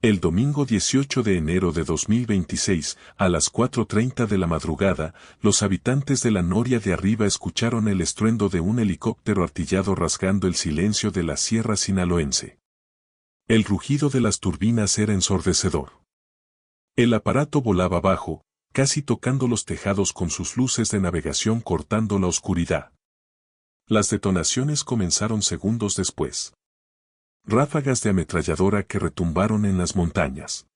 El domingo 18 de enero de 2026, a las 4:30 de la madrugada, los habitantes de la Noria de Arriba escucharon el estruendo de un helicóptero artillado rasgando el silencio de la sierra sinaloense. El rugido de las turbinas era ensordecedor. El aparato volaba bajo, casi tocando los tejados con sus luces de navegación cortando la oscuridad. Las detonaciones comenzaron segundos después. Ráfagas de ametralladora que retumbaron en las montañas.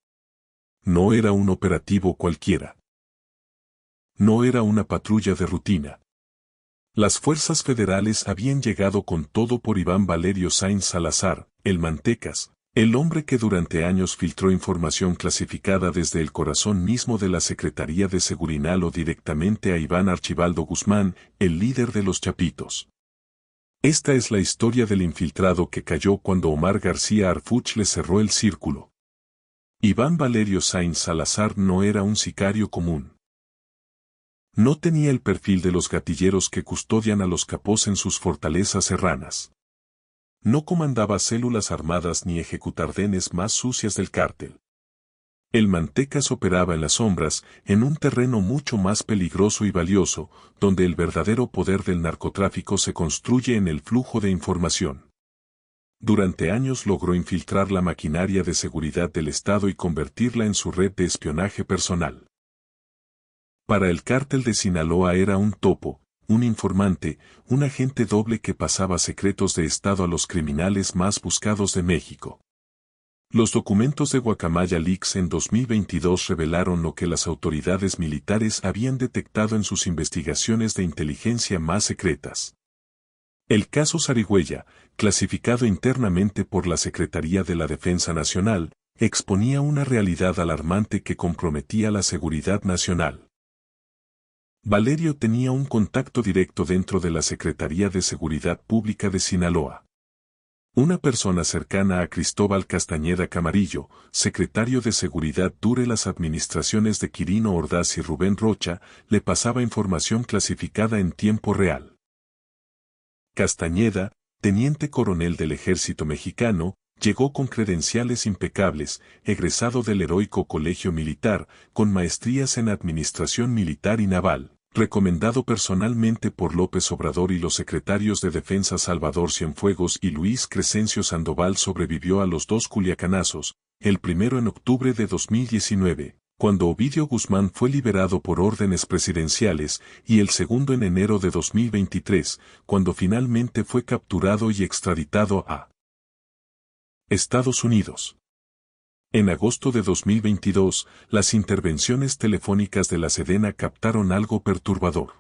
No era un operativo cualquiera. No era una patrulla de rutina. Las fuerzas federales habían llegado con todo por Iván Valerio Sainz Salazar, el Mantecas, el hombre que durante años filtró información clasificada desde el corazón mismo de la Secretaría de Seguridad o directamente a Iván Archibaldo Guzmán, el líder de los Chapitos. Esta es la historia del infiltrado que cayó cuando Omar García Harfuch le cerró el círculo. Iván Valerio Sainz Salazar no era un sicario común. No tenía el perfil de los gatilleros que custodian a los capós en sus fortalezas serranas. No comandaba células armadas ni ejecutardenes más sucias del cártel. El Mantecas operaba en las sombras, en un terreno mucho más peligroso y valioso, donde el verdadero poder del narcotráfico se construye en el flujo de información. Durante años logró infiltrar la maquinaria de seguridad del Estado y convertirla en su red de espionaje personal. Para el cártel de Sinaloa era un topo, un informante, un agente doble que pasaba secretos de Estado a los criminales más buscados de México. Los documentos de Guacamaya Leaks en 2022 revelaron lo que las autoridades militares habían detectado en sus investigaciones de inteligencia más secretas. El caso Zarigüeya, clasificado internamente por la Secretaría de la Defensa Nacional, exponía una realidad alarmante que comprometía la seguridad nacional. Valerio tenía un contacto directo dentro de la Secretaría de Seguridad Pública de Sinaloa. Una persona cercana a Cristóbal Castañeda Camarillo, secretario de Seguridad durante las administraciones de Quirino Ordaz y Rubén Rocha, le pasaba información clasificada en tiempo real. Castañeda, teniente coronel del Ejército Mexicano, llegó con credenciales impecables, egresado del heroico Colegio Militar, con maestrías en Administración Militar y Naval. Recomendado personalmente por López Obrador y los secretarios de Defensa Salvador Cienfuegos y Luis Crescencio Sandoval, sobrevivió a los dos culiacanazos, el primero en octubre de 2019, cuando Ovidio Guzmán fue liberado por órdenes presidenciales, y el segundo en enero de 2023, cuando finalmente fue capturado y extraditado a Estados Unidos. En agosto de 2022, las intervenciones telefónicas de la Sedena captaron algo perturbador.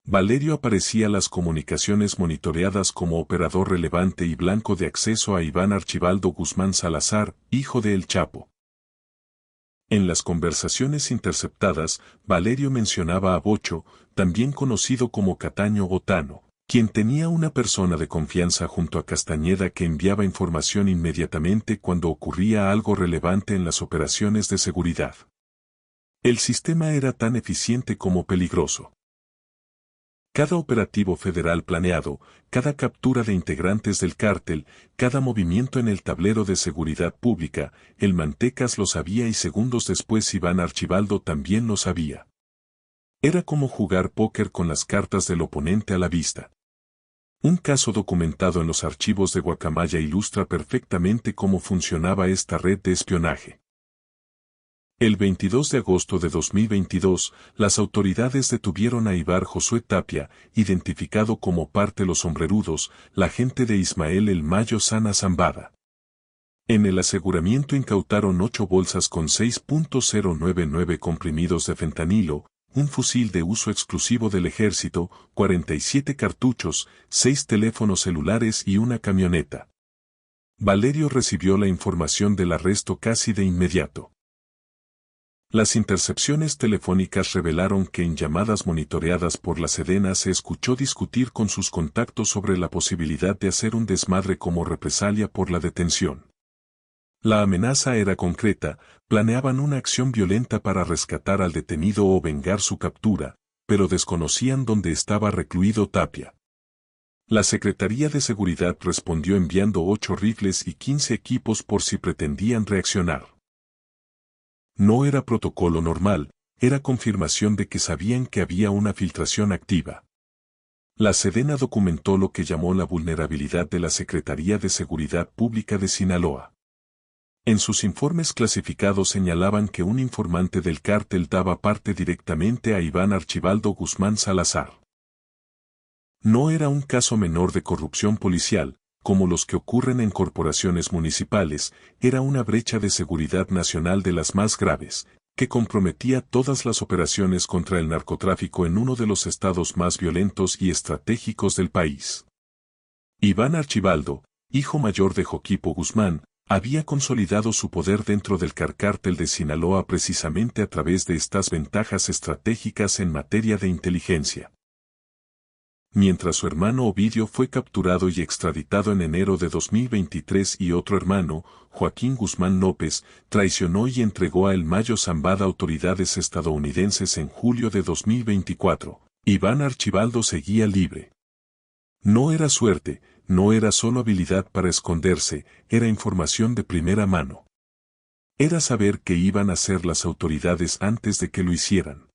Valerio aparecía las comunicaciones monitoreadas como operador relevante y blanco de acceso a Iván Archibaldo Guzmán Salazar, hijo de El Chapo. En las conversaciones interceptadas, Valerio mencionaba a Bocho, también conocido como Cataño o Tano, quien tenía una persona de confianza junto a Castañeda que enviaba información inmediatamente cuando ocurría algo relevante en las operaciones de seguridad. El sistema era tan eficiente como peligroso. Cada operativo federal planeado, cada captura de integrantes del cártel, cada movimiento en el tablero de seguridad pública, el Mantecas lo sabía y segundos después Iván Archibaldo también lo sabía. Era como jugar póker con las cartas del oponente a la vista. Un caso documentado en los archivos de Guacamaya ilustra perfectamente cómo funcionaba esta red de espionaje. El 22 de agosto de 2022, las autoridades detuvieron a Ibar Josué Tapia, identificado como parte Los Sombrerudos, la agente de Ismael El Mayo Sana Zambada. En el aseguramiento incautaron 8 bolsas con 6.099 comprimidos de fentanilo, un fusil de uso exclusivo del ejército, 47 cartuchos, 6 teléfonos celulares y una camioneta. Valerio recibió la información del arresto casi de inmediato. Las intercepciones telefónicas revelaron que en llamadas monitoreadas por la Sedena se escuchó discutir con sus contactos sobre la posibilidad de hacer un desmadre como represalia por la detención. La amenaza era concreta, planeaban una acción violenta para rescatar al detenido o vengar su captura, pero desconocían dónde estaba recluido Tapia. La Secretaría de Seguridad respondió enviando 8 rifles y 15 equipos por si pretendían reaccionar. No era protocolo normal, era confirmación de que sabían que había una filtración activa. La Sedena documentó lo que llamó la vulnerabilidad de la Secretaría de Seguridad Pública de Sinaloa. En sus informes clasificados señalaban que un informante del cártel daba parte directamente a Iván Archibaldo Guzmán Salazar. No era un caso menor de corrupción policial, como los que ocurren en corporaciones municipales, era una brecha de seguridad nacional de las más graves, que comprometía todas las operaciones contra el narcotráfico en uno de los estados más violentos y estratégicos del país. Iván Archibaldo, hijo mayor de Joquipo Guzmán, había consolidado su poder dentro del cártel de Sinaloa precisamente a través de estas ventajas estratégicas en materia de inteligencia. Mientras su hermano Ovidio fue capturado y extraditado en enero de 2023 y otro hermano, Joaquín Guzmán López, traicionó y entregó a El Mayo Zambada a autoridades estadounidenses en julio de 2024, Iván Archibaldo seguía libre. No era suerte, no era solo habilidad para esconderse, era información de primera mano. Era saber qué iban a hacer las autoridades antes de que lo hicieran.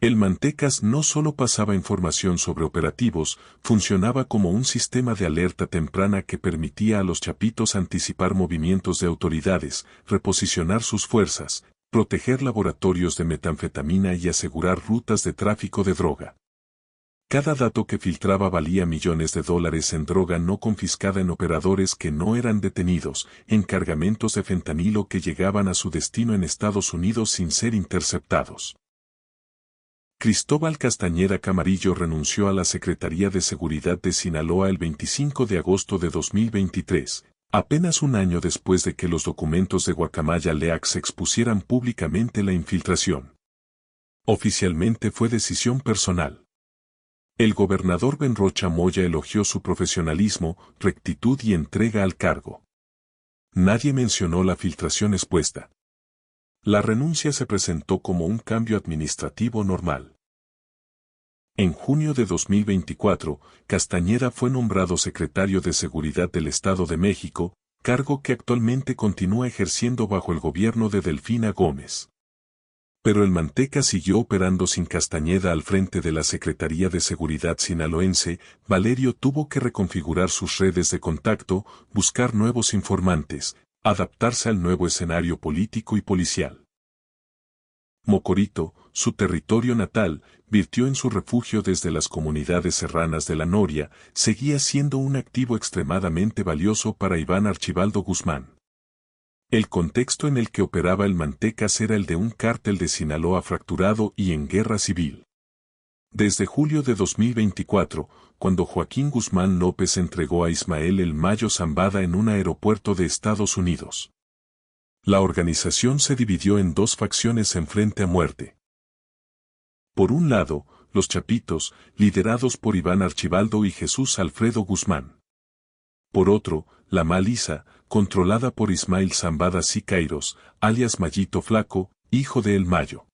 El Mantecas no solo pasaba información sobre operativos, funcionaba como un sistema de alerta temprana que permitía a los chapitos anticipar movimientos de autoridades, reposicionar sus fuerzas, proteger laboratorios de metanfetamina y asegurar rutas de tráfico de droga. Cada dato que filtraba valía millones de dólares en droga no confiscada en operadores que no eran detenidos, en cargamentos de fentanilo que llegaban a su destino en Estados Unidos sin ser interceptados. Cristóbal Castañeda Camarillo renunció a la Secretaría de Seguridad de Sinaloa el 25 de agosto de 2023, apenas un año después de que los documentos de Guacamaya Leaks expusieran públicamente la infiltración. Oficialmente fue decisión personal. El gobernador Benrocha Moya elogió su profesionalismo, rectitud y entrega al cargo. Nadie mencionó la filtración expuesta. La renuncia se presentó como un cambio administrativo normal. En junio de 2024, Castañeda fue nombrado secretario de Seguridad del Estado de México, cargo que actualmente continúa ejerciendo bajo el gobierno de Delfina Gómez. Pero el Manteca siguió operando sin Castañeda al frente de la Secretaría de Seguridad sinaloense. Valerio tuvo que reconfigurar sus redes de contacto, buscar nuevos informantes, adaptarse al nuevo escenario político y policial. Mocorito, su territorio natal, virtió en su refugio desde las comunidades serranas de la Noria, seguía siendo un activo extremadamente valioso para Iván Archibaldo Guzmán. El contexto en el que operaba el Mantecas era el de un cártel de Sinaloa fracturado y en guerra civil. Desde julio de 2024, cuando Joaquín Guzmán López entregó a Ismael El Mayo Zambada en un aeropuerto de Estados Unidos. La organización se dividió en dos facciones en frente a muerte. Por un lado, los Chapitos, liderados por Iván Archibaldo y Jesús Alfredo Guzmán. Por otro, la Maliza, controlada por Ismael Zambada Siqueiros, alias Mayito Flaco, hijo de El Mayo.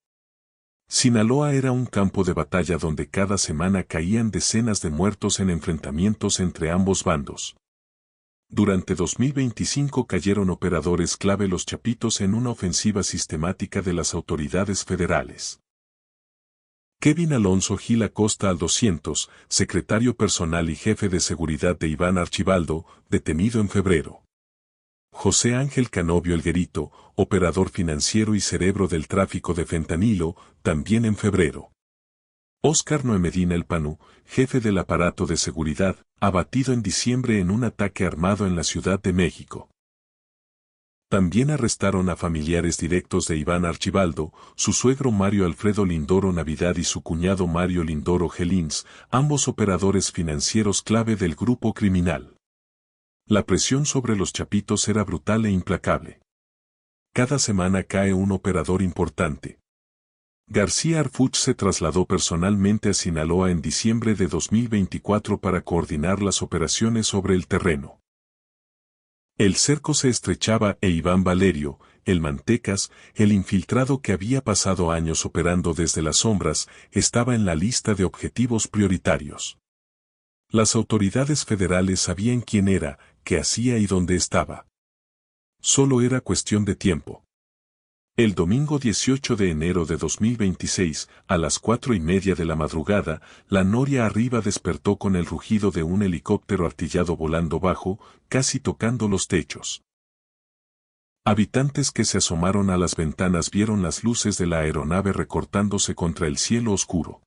Sinaloa era un campo de batalla donde cada semana caían decenas de muertos en enfrentamientos entre ambos bandos. Durante 2025 cayeron operadores clave los Chapitos en una ofensiva sistemática de las autoridades federales. Kevin Alonso Gil Acosta al 200, secretario personal y jefe de seguridad de Iván Archibaldo, detenido en febrero. José Ángel Canovio Elguerito, operador financiero y cerebro del tráfico de fentanilo, también en febrero. Óscar Noé Medina El Panú, jefe del aparato de seguridad, abatido en diciembre en un ataque armado en la Ciudad de México. También arrestaron a familiares directos de Iván Archibaldo, su suegro Mario Alfredo Lindoro Navidad y su cuñado Mario Lindoro Gelins, ambos operadores financieros clave del grupo criminal. La presión sobre los Chapitos era brutal e implacable. Cada semana cae un operador importante. García Harfuch se trasladó personalmente a Sinaloa en diciembre de 2024 para coordinar las operaciones sobre el terreno. El cerco se estrechaba e Iván Valerio, el Mantecas, el infiltrado que había pasado años operando desde las sombras, estaba en la lista de objetivos prioritarios. Las autoridades federales sabían quién era, qué hacía y dónde estaba. Solo era cuestión de tiempo. El domingo 18 de enero de 2026, a las 4:30 de la madrugada, la noria arriba despertó con el rugido de un helicóptero artillado volando bajo, casi tocando los techos. Habitantes que se asomaron a las ventanas vieron las luces de la aeronave recortándose contra el cielo oscuro.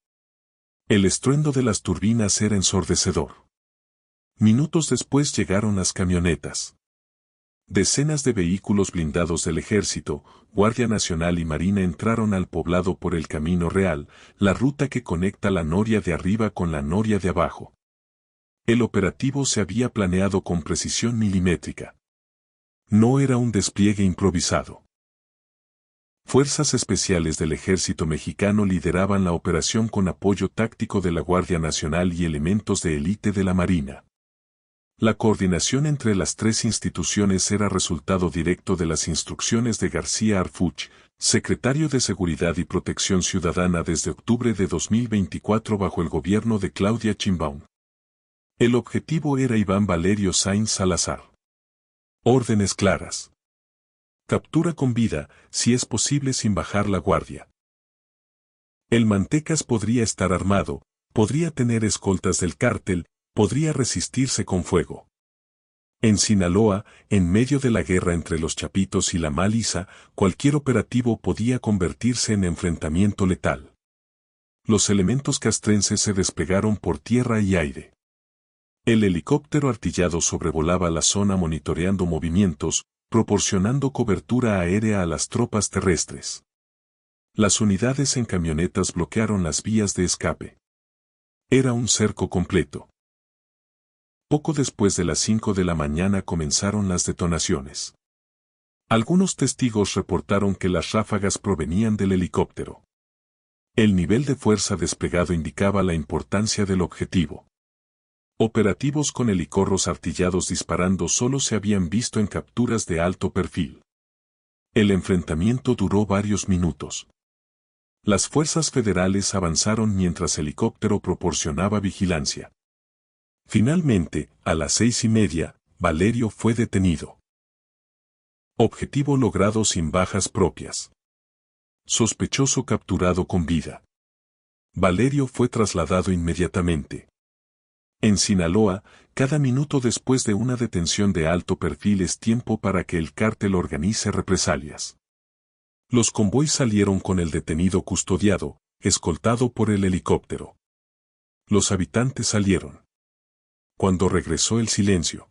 El estruendo de las turbinas era ensordecedor. Minutos después llegaron las camionetas. Decenas de vehículos blindados del Ejército, Guardia Nacional y Marina entraron al poblado por el Camino Real, la ruta que conecta la noria de arriba con la noria de abajo. El operativo se había planeado con precisión milimétrica. No era un despliegue improvisado. Fuerzas especiales del Ejército mexicano lideraban la operación con apoyo táctico de la Guardia Nacional y elementos de élite de la Marina. La coordinación entre las tres instituciones era resultado directo de las instrucciones de García Harfuch, secretario de Seguridad y Protección Ciudadana desde octubre de 2024 bajo el gobierno de Claudia Sheinbaum. El objetivo era Iván Valerio Sainz Salazar. Órdenes claras. Captura con vida, si es posible sin bajar la guardia. El Mantecas podría estar armado, podría tener escoltas del cártel, podría resistirse con fuego. En Sinaloa, en medio de la guerra entre los Chapitos y la Maliza, cualquier operativo podía convertirse en enfrentamiento letal. Los elementos castrenses se desplegaron por tierra y aire. El helicóptero artillado sobrevolaba la zona monitoreando movimientos, proporcionando cobertura aérea a las tropas terrestres. Las unidades en camionetas bloquearon las vías de escape. Era un cerco completo. Poco después de las 5 de la mañana comenzaron las detonaciones. Algunos testigos reportaron que las ráfagas provenían del helicóptero. El nivel de fuerza desplegado indicaba la importancia del objetivo. Operativos con helicorros artillados disparando solo se habían visto en capturas de alto perfil. El enfrentamiento duró varios minutos. Las fuerzas federales avanzaron mientras el helicóptero proporcionaba vigilancia. Finalmente, a las 6:30, Valerio fue detenido. Objetivo logrado sin bajas propias. Sospechoso capturado con vida. Valerio fue trasladado inmediatamente. En Sinaloa, cada minuto después de una detención de alto perfil es tiempo para que el cártel organice represalias. Los convoys salieron con el detenido custodiado, escoltado por el helicóptero. Los habitantes salieron. Cuando regresó el silencio.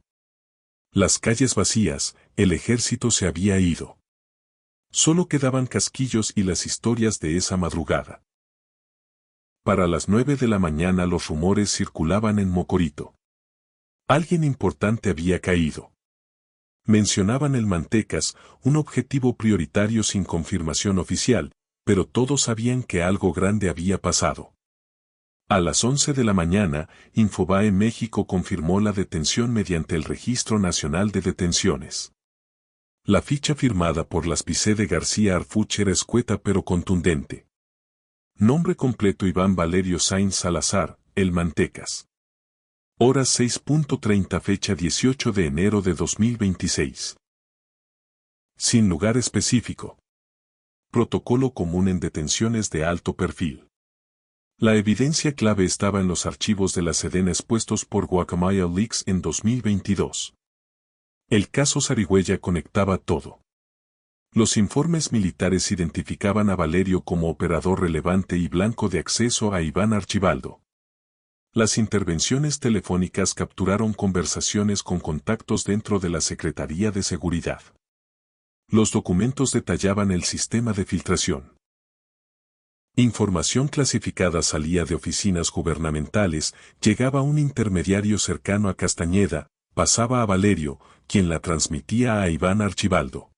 Las calles vacías, el ejército se había ido. Solo quedaban casquillos y las historias de esa madrugada. Para las 9 de la mañana los rumores circulaban en Mocorito. Alguien importante había caído. Mencionaban el Mantecas, un objetivo prioritario sin confirmación oficial, pero todos sabían que algo grande había pasado. A las 11 de la mañana, Infobae México confirmó la detención mediante el Registro Nacional de Detenciones. La ficha firmada por Laspicé de García Harfuch era escueta pero contundente. Nombre completo Iván Valerio Sainz Salazar, el Mantecas. Horas 6:30 fecha 18 de enero de 2026. Sin lugar específico. Protocolo común en detenciones de alto perfil. La evidencia clave estaba en los archivos de la Sedena expuestos por Guacamaya Leaks en 2022. El caso Zarigüeya conectaba todo. Los informes militares identificaban a Valerio como operador relevante y blanco de acceso a Iván Archibaldo. Las intervenciones telefónicas capturaron conversaciones con contactos dentro de la Secretaría de Seguridad. Los documentos detallaban el sistema de filtración. Información clasificada salía de oficinas gubernamentales, llegaba a un intermediario cercano a Castañeda, pasaba a Valerio, quien la transmitía a Iván Archibaldo.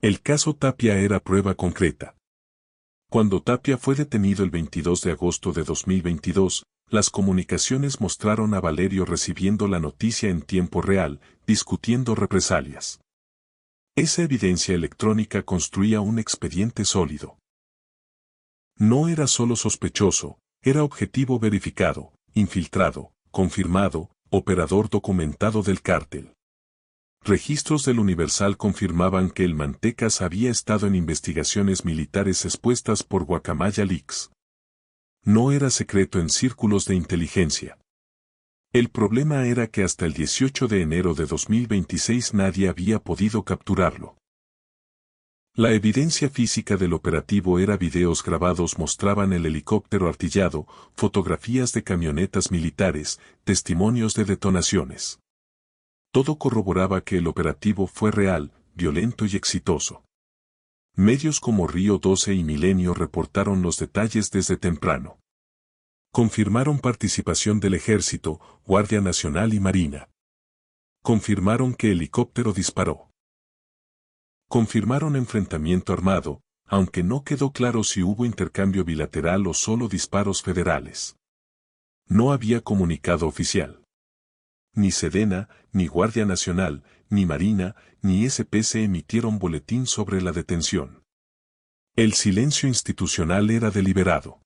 El caso Tapia era prueba concreta. Cuando Tapia fue detenido el 22 de agosto de 2022, las comunicaciones mostraron a Valerio recibiendo la noticia en tiempo real, discutiendo represalias. Esa evidencia electrónica construía un expediente sólido. No era solo sospechoso, era objetivo verificado, infiltrado, confirmado, operador documentado del cártel. Registros del Universal confirmaban que el Mantecas había estado en investigaciones militares expuestas por Guacamaya Leaks. No era secreto en círculos de inteligencia. El problema era que hasta el 18 de enero de 2026 nadie había podido capturarlo. La evidencia física del operativo era videos grabados mostraban el helicóptero artillado, fotografías de camionetas militares, testimonios de detonaciones. Todo corroboraba que el operativo fue real, violento y exitoso. Medios como Río 12 y Milenio reportaron los detalles desde temprano. Confirmaron participación del Ejército, Guardia Nacional y Marina. Confirmaron que el helicóptero disparó. Confirmaron enfrentamiento armado, aunque no quedó claro si hubo intercambio bilateral o solo disparos federales. No había comunicado oficial. Ni Sedena, ni Guardia Nacional, ni Marina, ni SPC emitieron boletín sobre la detención. El silencio institucional era deliberado.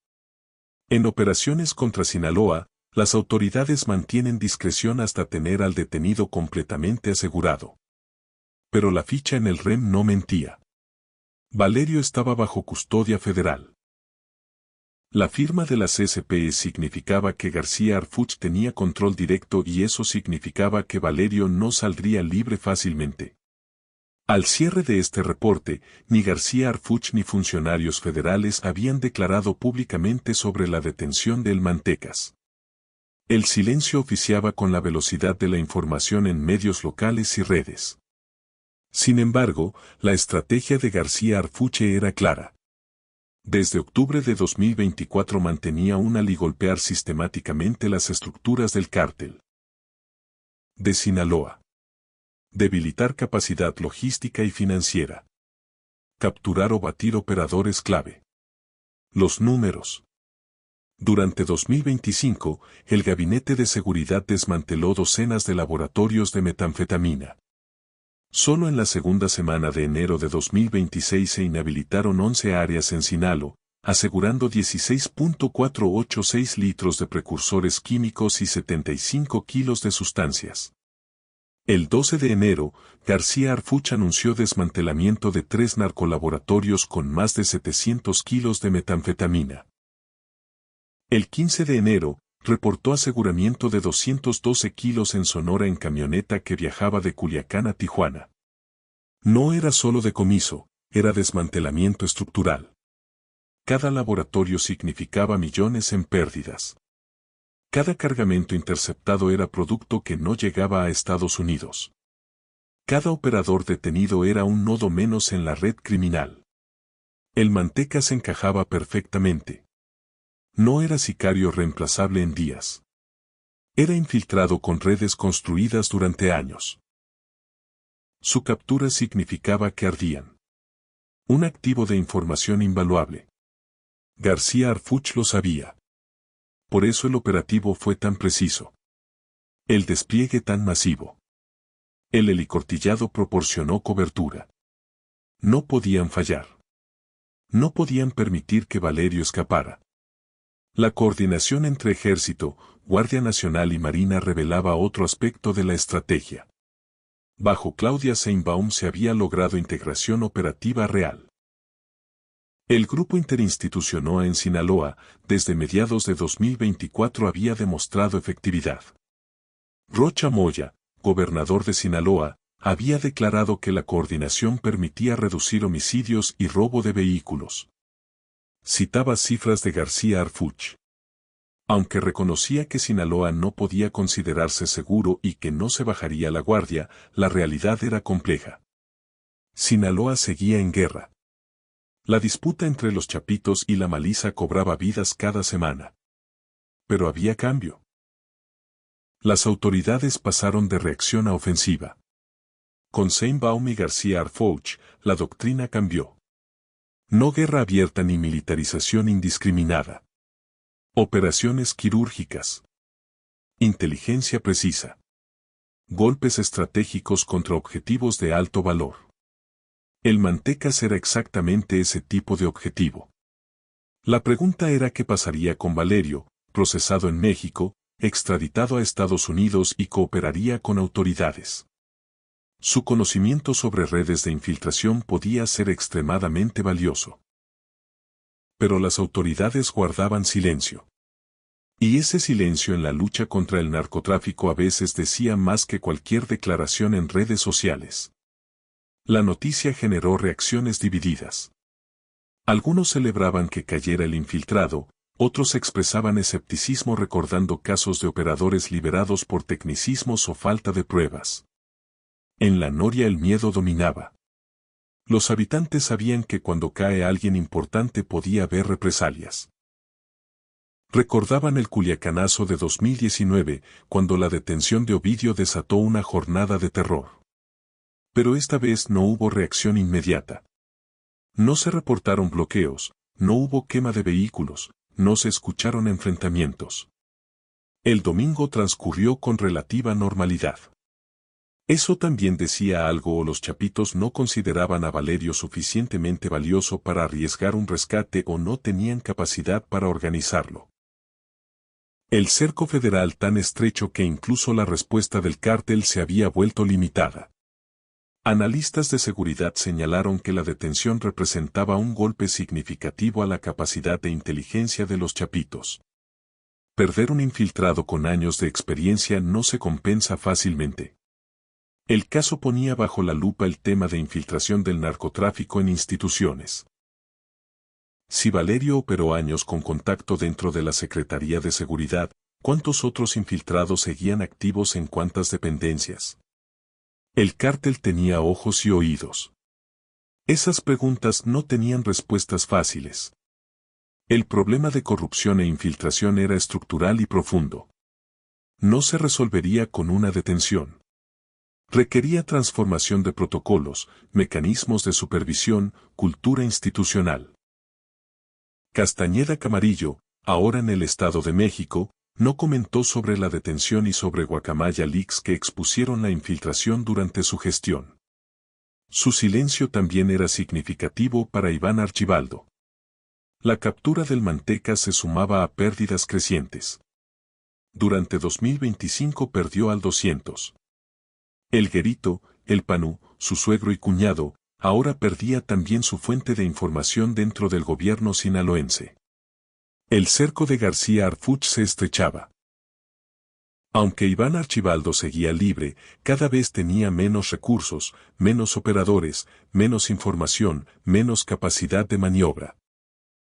En operaciones contra Sinaloa, las autoridades mantienen discreción hasta tener al detenido completamente asegurado. Pero la ficha en el REM no mentía. Valerio estaba bajo custodia federal. La firma de las SPE significaba que García Harfuch tenía control directo y eso significaba que Valerio no saldría libre fácilmente. Al cierre de este reporte, ni García Harfuch ni funcionarios federales habían declarado públicamente sobre la detención de El Mantecas. El silencio oficiaba con la velocidad de la información en medios locales y redes. Sin embargo, la estrategia de García Harfuche era clara. Desde octubre de 2024 mantenía y golpear sistemáticamente las estructuras del cártel de Sinaloa. Debilitar capacidad logística y financiera. Capturar o batir operadores clave. Los números. Durante 2025, el Gabinete de Seguridad desmanteló docenas de laboratorios de metanfetamina. Solo en la segunda semana de enero de 2026 se inhabilitaron 11 áreas en Sinaloa, asegurando 16.486 litros de precursores químicos y 75 kilos de sustancias. El 12 de enero, García Harfuch anunció desmantelamiento de 3 narcolaboratorios con más de 700 kilos de metanfetamina. El 15 de enero, reportó aseguramiento de 212 kilos en Sonora en camioneta que viajaba de Culiacán a Tijuana. No era solo decomiso, era desmantelamiento estructural. Cada laboratorio significaba millones en pérdidas. Cada cargamento interceptado era producto que no llegaba a Estados Unidos. Cada operador detenido era un nodo menos en la red criminal. El Mantecas encajaba perfectamente. No era sicario reemplazable en días. Era infiltrado con redes construidas durante años. Su captura significaba que ardían. Un activo de información invaluable. García Harfuch lo sabía. Por eso el operativo fue tan preciso. El despliegue tan masivo. El helicortillado proporcionó cobertura. No podían fallar. No podían permitir que Valerio escapara. La coordinación entre Ejército, Guardia Nacional y Marina revelaba otro aspecto de la estrategia. Bajo Claudia Sheinbaum se había logrado integración operativa real. El Grupo Interinstitucional en Sinaloa, desde mediados de 2024 había demostrado efectividad. Rocha Moya, gobernador de Sinaloa, había declarado que la coordinación permitía reducir homicidios y robo de vehículos. Citaba cifras de García Harfuch. Aunque reconocía que Sinaloa no podía considerarse seguro y que no se bajaría la guardia, la realidad era compleja. Sinaloa seguía en guerra. La disputa entre los chapitos y la Maliza cobraba vidas cada semana. Pero había cambio. Las autoridades pasaron de reacción a ofensiva. Con Sheinbaum y García Harfuch, la doctrina cambió. No guerra abierta ni militarización indiscriminada. Operaciones quirúrgicas. Inteligencia precisa. Golpes estratégicos contra objetivos de alto valor. El Mantecas era exactamente ese tipo de objetivo. La pregunta era qué pasaría con Valerio, procesado en México, extraditado a Estados Unidos y cooperaría con autoridades. Su conocimiento sobre redes de infiltración podía ser extremadamente valioso. Pero las autoridades guardaban silencio. Y ese silencio en la lucha contra el narcotráfico a veces decía más que cualquier declaración en redes sociales. La noticia generó reacciones divididas. Algunos celebraban que cayera el infiltrado, otros expresaban escepticismo recordando casos de operadores liberados por tecnicismos o falta de pruebas. En la Noria el miedo dominaba. Los habitantes sabían que cuando cae alguien importante podía haber represalias. Recordaban el Culiacanazo de 2019, cuando la detención de Ovidio desató una jornada de terror. Pero esta vez no hubo reacción inmediata. No se reportaron bloqueos, no hubo quema de vehículos, no se escucharon enfrentamientos. El domingo transcurrió con relativa normalidad. Eso también decía algo, o los chapitos no consideraban a Valerio suficientemente valioso para arriesgar un rescate o no tenían capacidad para organizarlo. El cerco federal tan estrecho que incluso la respuesta del cártel se había vuelto limitada. Analistas de seguridad señalaron que la detención representaba un golpe significativo a la capacidad de inteligencia de los chapitos. Perder un infiltrado con años de experiencia no se compensa fácilmente. El caso ponía bajo la lupa el tema de infiltración del narcotráfico en instituciones. Si Valerio operó años con contacto dentro de la Secretaría de Seguridad, ¿cuántos otros infiltrados seguían activos en cuántas dependencias? El cártel tenía ojos y oídos. Esas preguntas no tenían respuestas fáciles. El problema de corrupción e infiltración era estructural y profundo. No se resolvería con una detención. Requería transformación de protocolos, mecanismos de supervisión, cultura institucional. Castañeda Camarillo, ahora en el Estado de México, no comentó sobre la detención y sobre Guacamaya Leaks que expusieron la infiltración durante su gestión. Su silencio también era significativo para Iván Archibaldo. La captura del Manteca se sumaba a pérdidas crecientes. Durante 2025 perdió al 200. El Guerito, el Panú, su suegro y cuñado, ahora perdía también su fuente de información dentro del gobierno sinaloense. El cerco de García Harfuch se estrechaba. Aunque Iván Archibaldo seguía libre, cada vez tenía menos recursos, menos operadores, menos información, menos capacidad de maniobra.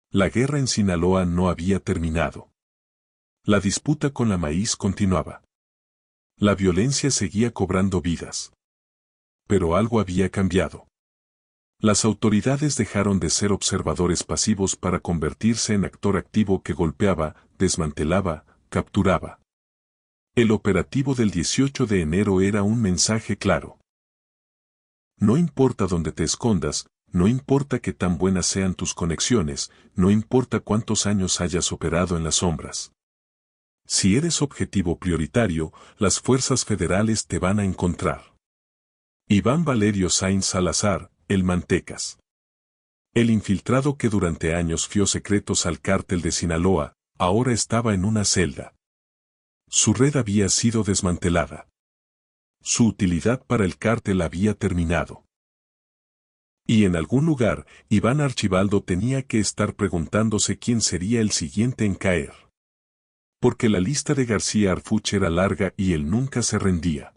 La guerra en Sinaloa no había terminado. La disputa con la maíz continuaba. La violencia seguía cobrando vidas. Pero algo había cambiado. Las autoridades dejaron de ser observadores pasivos para convertirse en actor activo que golpeaba, desmantelaba, capturaba. El operativo del 18 de enero era un mensaje claro. No importa dónde te escondas, no importa qué tan buenas sean tus conexiones, no importa cuántos años hayas operado en las sombras. Si eres objetivo prioritario, las fuerzas federales te van a encontrar. Iván Valerio Sainz Salazar, el Mantecas. El infiltrado que durante años fió secretos al cártel de Sinaloa, ahora estaba en una celda. Su red había sido desmantelada. Su utilidad para el cártel había terminado. Y en algún lugar, Iván Archibaldo tenía que estar preguntándose quién sería el siguiente en caer. Porque la lista de García Harfuch era larga y él nunca se rendía.